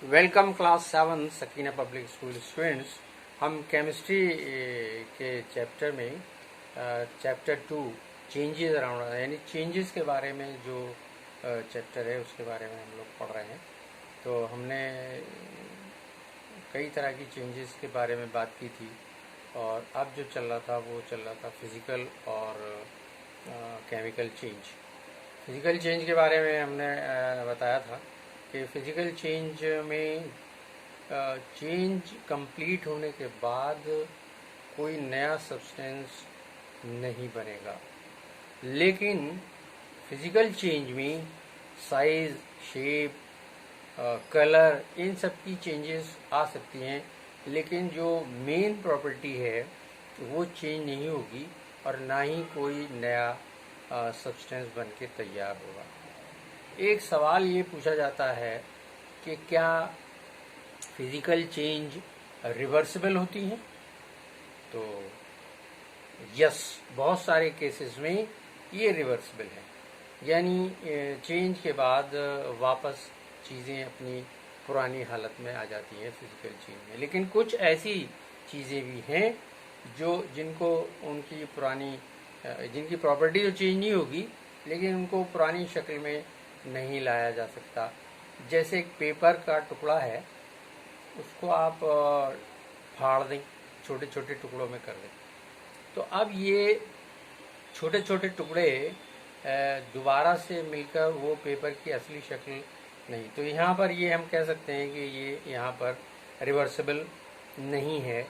Welcome class 7 Sakina public school students. हम chemistry के chapter में चैप्टर 2 चेंजेस अराउंड यानी चेंजेस के बारे में जो चैप्टर है उसके बारे में हम लोग पढ़ रहे हैं। तो हमने कई तरह की चेंजेस के बारे में बात की थी और अब जो चल रहा था वो चल रहा था फिज़िकल और केमिकल चेंज। फिज़िकल चेंज के बारे में हमने बताया था कि फिज़िकल चेंज में चेंज कंप्लीट होने के बाद कोई नया सब्सटेंस नहीं बनेगा, लेकिन फिज़िकल चेंज में साइज, शेप, कलर, इन सब की चेंजेस आ सकती हैं, लेकिन जो मेन प्रॉपर्टी है वो चेंज नहीं होगी और ना ही कोई नया सब्सटेंस बन के तैयार होगा। एक सवाल ये पूछा जाता है कि क्या फिज़िकल चेंज रिवर्सिबल होती है? तो यस, बहुत सारे केसेस में ये रिवर्सिबल है, यानी चेंज के बाद वापस चीज़ें अपनी पुरानी हालत में आ जाती हैं फिज़िकल चेंज में। लेकिन कुछ ऐसी चीज़ें भी हैं जिनको जिनकी प्रॉपर्टी तो चेंज नहीं होगी, लेकिन उनको पुरानी शक्ल में नहीं लाया जा सकता। जैसे एक पेपर का टुकड़ा है, उसको आप फाड़ दें, छोटे छोटे टुकड़ों में कर दें, तो अब ये छोटे छोटे टुकड़े दोबारा से मिलकर वो पेपर की असली शक्ल नहीं। तो यहाँ पर ये हम कह सकते हैं कि ये यहाँ पर रिवर्सिबल नहीं है,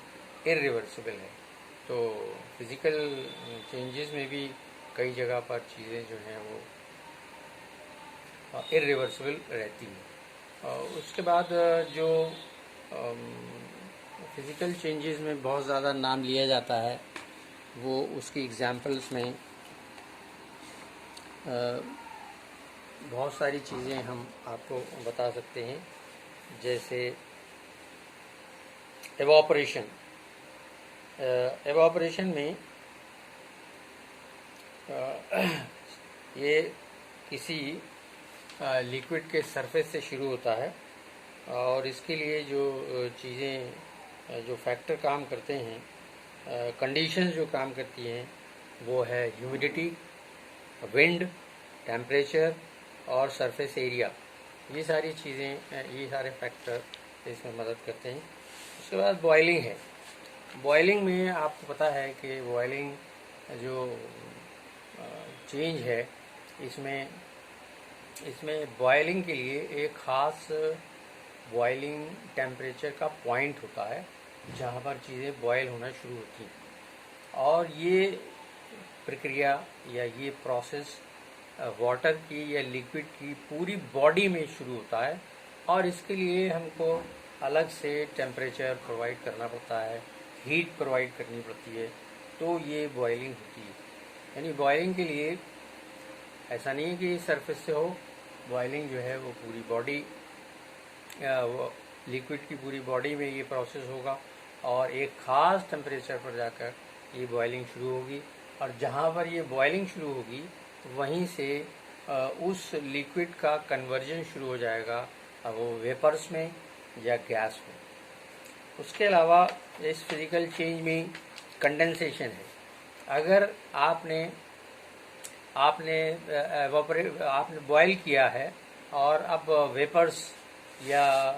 इरिवर्सिबल है। तो फिज़िकल चेंजेस में भी कई जगह पर चीज़ें जो हैं वो इरिवर्सिबल रहती हैं। उसके बाद जो फिज़िकल चेंजेस में बहुत ज़्यादा नाम लिया जाता है वो उसकी एग्जांपल्स में बहुत सारी चीज़ें हम आपको बता सकते हैं, जैसे एवापोरेशन। एवापोरेशन में ये किसी लिक्विड के सरफेस से शुरू होता है और इसके लिए जो चीज़ें जो फैक्टर काम करते हैं, कंडीशंस जो काम करती हैं, वो है ह्यूमिडिटी, विंड, टेम्परेचर और सरफेस एरिया। ये सारी चीज़ें, ये सारे फैक्टर इसमें मदद करते हैं। उसके बाद बॉयलिंग है। बॉयलिंग में आपको पता है कि बॉयलिंग जो चेंज है, इसमें बॉयलिंग के लिए एक ख़ास बॉयलिंग टेम्परेचर का पॉइंट होता है जहाँ पर चीज़ें बॉयल होना शुरू होती हैं, और ये प्रक्रिया या ये प्रोसेस वाटर की या लिक्विड की पूरी बॉडी में शुरू होता है और इसके लिए हमको अलग से टेम्परेचर प्रोवाइड करना पड़ता है, हीट प्रोवाइड करनी पड़ती है, तो ये बॉयलिंग होती है। यानी बॉयलिंग के लिए ऐसा नहीं है कि सरफेस से हो, बॉयलिंग जो है वो पूरी बॉडी, वो लिक्विड की पूरी बॉडी में ये प्रोसेस होगा और एक ख़ास टेम्परेचर पर जाकर ये बॉयलिंग शुरू होगी, और जहाँ पर ये बॉयलिंग शुरू होगी वहीं से उस लिक्विड का कन्वर्जन शुरू हो जाएगा, वो वेपर्स में या गैस में। उसके अलावा इस फिज़िकल चेंज में कंडेंसेशन है। अगर आपने बॉयल किया है और अब वेपर्स या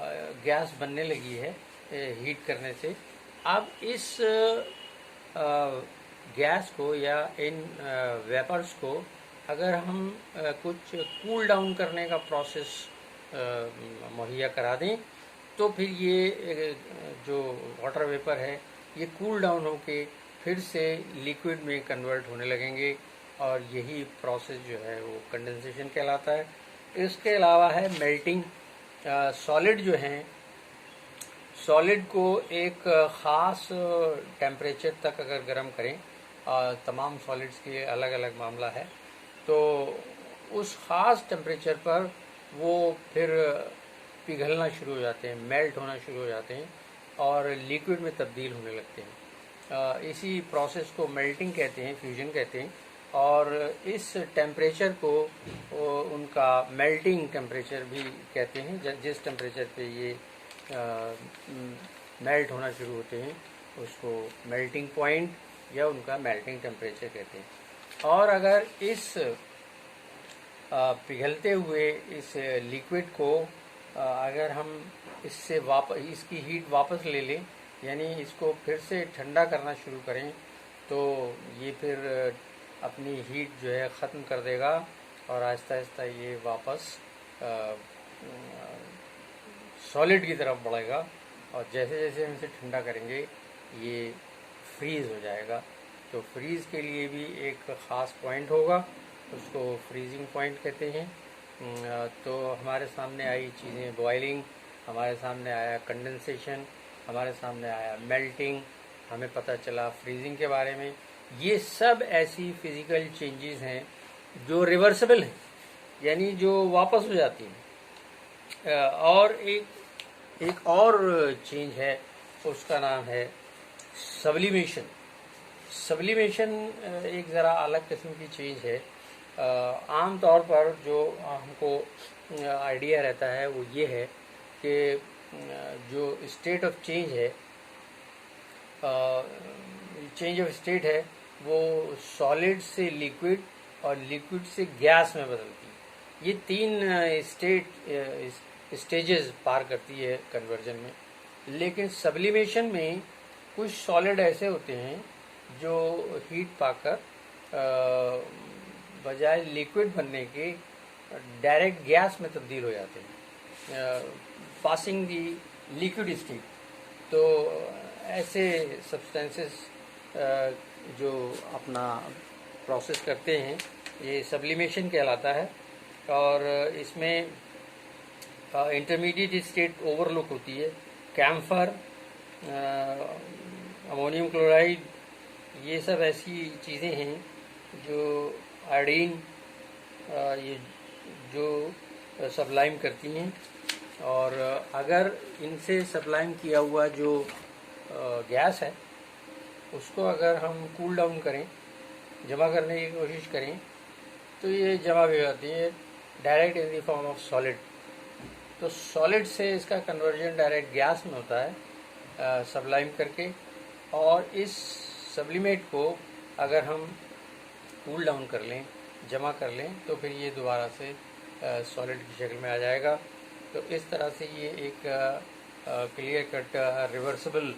गैस बनने लगी है हीट करने से, अब इस गैस को या इन वेपर्स को अगर हम कुछ कूल डाउन करने का प्रोसेस मुहैया करा दें, तो फिर ये जो वाटर वेपर है ये कूल डाउन होके फिर से लिक्विड में कन्वर्ट होने लगेंगे, और यही प्रोसेस जो है वो कंडेंसेशन कहलाता है। इसके अलावा है मेल्टिंग। सॉलिड जो हैं, सॉलिड को एक ख़ास टेम्परेचर तक अगर गर्म करें, तमाम सॉलिड्स के लिए अलग अलग मामला है, तो उस ख़ास टेम्परेचर पर वो फिर पिघलना शुरू हो जाते हैं, मेल्ट होना शुरू हो जाते हैं और लिक्विड में तब्दील होने लगते हैं। इसी प्रोसेस को मेल्टिंग कहते हैं, फ्यूजन कहते हैं। और इस टेम्परेचर को उनका मेल्टिंग टेम्परेचर भी कहते हैं। जिस टेम्परेचर पे ये मेल्ट होना शुरू होते हैं उसको मेल्टिंग पॉइंट या उनका मेल्टिंग टेम्परेचर कहते हैं। और अगर इस पिघलते हुए इस लिक्विड को अगर हम इससे इसकी हीट वापस ले लें, यानी इसको फिर से ठंडा करना शुरू करें, तो ये फिर अपनी हीट जो है ख़त्म कर देगा और आहिस्ता आहिस्ता ये वापस सॉलिड की तरफ बढ़ेगा। और जैसे जैसे हम इसे ठंडा करेंगे ये फ्रीज़ हो जाएगा। तो फ्रीज़ के लिए भी एक ख़ास पॉइंट होगा, उसको फ्रीजिंग पॉइंट कहते हैं। तो हमारे सामने आई चीज़ें बॉइलिंग, हमारे सामने आया कंडेंसेशन, हमारे सामने आया मेल्टिंग, हमें पता चला फ्रीजिंग के बारे में। ये सब ऐसी फिज़िकल चेंजेस हैं जो रिवर्सिबल हैं, यानी जो वापस हो जाती हैं। और एक और चेंज है, उसका नाम है सब्लिमेशन। सब्लिमेशन एक ज़रा अलग किस्म की चेंज है। आम तौर पर जो हमको आइडिया रहता है वो ये है कि जो स्टेट ऑफ चेंज है, चेंज ऑफ स्टेट है, वो सॉलिड से लिक्विड और लिक्विड से गैस में बदलती है। ये तीन स्टेजेस पार करती है कन्वर्जन में। लेकिन सब्लिमेशन में कुछ सॉलिड ऐसे होते हैं जो हीट पाकर बजाय लिक्विड बनने के डायरेक्ट गैस में तब्दील हो जाते हैं, पासिंग दी लिक्विड स्टेट। तो ऐसे सब्सटेंसेस जो अपना प्रोसेस करते हैं ये सब्लिमेशन कहलाता है। और इसमें इंटरमीडिएट स्टेट ओवरलुक होती है। कैम्फर, अमोनियम क्लोराइड, ये सब ऐसी चीज़ें हैं जो आयोडीन ये जो सब्लाइम करती हैं। और अगर इनसे सब्लाइम किया हुआ जो गैस है उसको अगर हम कूल डाउन करें, जमा करने की कोशिश करें, तो ये जमा भी हो जाती है direct in the form of solid. तो सॉलिड से इसका कन्वर्जन डायरेक्ट गैस में होता है सब्लाइम करके। और इस सब्लिमेट को अगर हम कूल डाउन कर लें, जमा कर लें, तो फिर ये दोबारा से सॉलिड की शक्ल में आ जाएगा। तो इस तरह से ये एक clear cut reversible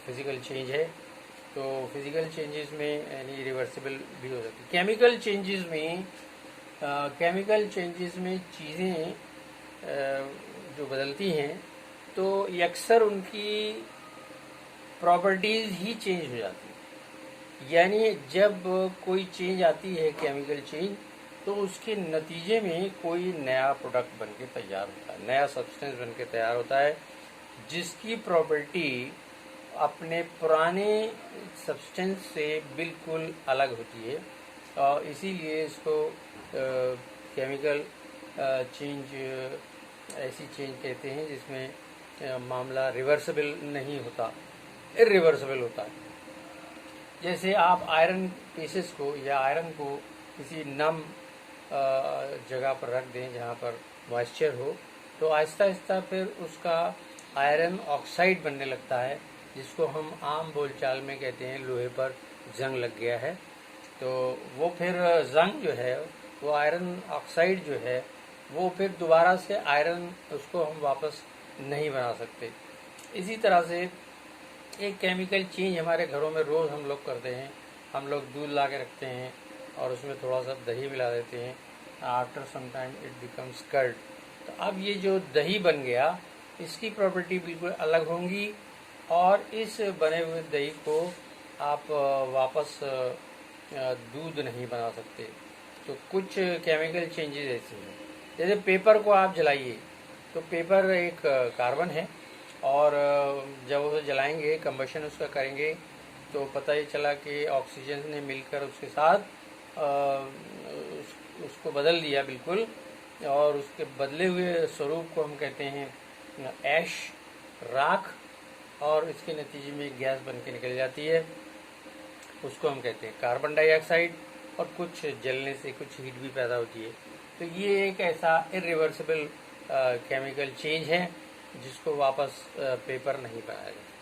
physical change है। तो फिज़िकल चेंजेस में यानी रिवर्सिबल भी हो सकती है। केमिकल चेंजेस में चीज़ें जो बदलती हैं तो अक्सर उनकी प्रॉपर्टीज़ ही चेंज हो जाती हैं। यानी जब कोई चेंज आती है, केमिकल चेंज, तो उसके नतीजे में कोई नया प्रोडक्ट बन के तैयार होता है, नया सब्सटेंस बन के तैयार होता है जिसकी प्रॉपर्टी अपने पुराने सब्सटेंस से बिल्कुल अलग होती है। और इसीलिए इसको केमिकल चेंज ऐसी चेंज कहते हैं जिसमें मामला रिवर्सिबल नहीं होता, इरिवर्सिबल होता है। जैसे आप आयरन पीसेस को या आयरन को किसी नम जगह पर रख दें जहाँ पर मॉइस्चर हो, तो आहिस्ता आहिस्ता फिर उसका आयरन ऑक्साइड बनने लगता है, जिसको हम आम बोलचाल में कहते हैं लोहे पर जंग लग गया है। तो वो फिर जंग जो है, वो आयरन ऑक्साइड जो है, वो फिर दोबारा से आयरन उसको हम वापस नहीं बना सकते। इसी तरह से एक केमिकल चेंज हमारे घरों में रोज़ हम लोग करते हैं। हम लोग दूध ला के रखते हैं और उसमें थोड़ा सा दही मिला देते हैं। After some time it becomes curd. तो अब ये जो दही बन गया, इसकी प्रॉपर्टी बिल्कुल अलग होंगी और इस बने हुए दही को आप वापस दूध नहीं बना सकते। तो कुछ केमिकल चेंजेस ऐसे हैं। जैसे पेपर को आप जलाइए, तो पेपर एक कार्बन है और जब उसे जलाएंगे, कंबशन उसका करेंगे, तो पता ही चला कि ऑक्सीजन ने मिलकर उसके साथ उसको बदल दिया बिल्कुल। और उसके बदले हुए स्वरूप को हम कहते हैं ऐश, राख, और इसके नतीजे में गैस बन के निकल जाती है, उसको हम कहते हैं कार्बन डाइऑक्साइड। और कुछ जलने से कुछ हीट भी पैदा होती है। तो ये एक ऐसा इरिवर्सिबल केमिकल चेंज है जिसको वापस पेपर नहीं बनाया जाता।